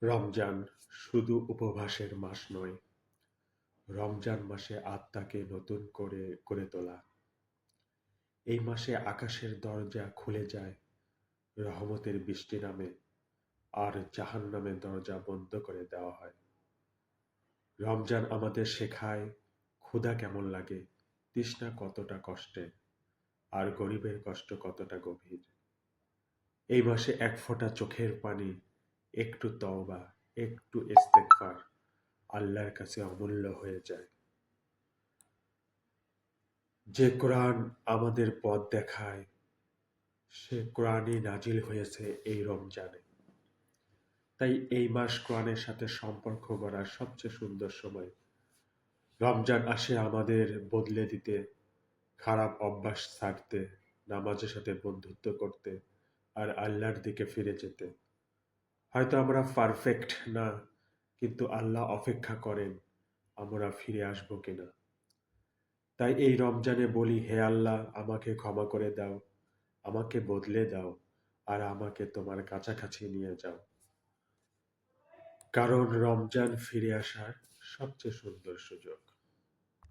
রমজান শুধু উপবাসের মাস নয়, রমজান মাসে আত্মাকে নতুন করে গড়ে তোলা। এই মাসে আকাশের দরজা খুলে যায়, রহমতের বৃষ্টি নামে, আর জাহান্নামের দরজা বন্ধ করে দেওয়া হয়। রমজান আমাদের শেখায় ক্ষুধা কেমন লাগে, তৃষ্ণা কতটা কষ্টে, আর গরিবের কষ্ট কতটা গভীর। এই মাসে এক ফোঁটা চোখের পানি, একটু তওবা, একটু ইস্তেগফার আল্লাহর কাছে অমূল্য হয়ে যায়। যে কোরআন আমাদের পথ দেখায়, সে কোরআনই নাজিল হয়েছে এই রমজানে। তাই এই মাস কোরআনের সাথে সম্পর্ক গড়ার সবচেয়ে সুন্দর সময়। রমজান আসে আমাদের বদলে দিতে, খারাপ অভ্যাস ছাড়তে, নামাজের সাথে বন্ধুত্ব করতে, আর আল্লাহর দিকে ফিরে যেতে। হয়তো আমরা পারফেক্ট না, কিন্তু আল্লাহ অপেক্ষা করেন আমরা ফিরে আসবো কিনা। তাই এই রমজানে বলি, হে আল্লাহ, আমাকে ক্ষমা করে দাও, আমাকে বদলে দাও, আর আমাকে তোমার কাছাকাছি নিয়ে যাও। কারণ রমজান ফিরে আসার সবচেয়ে সুন্দর সুযোগ।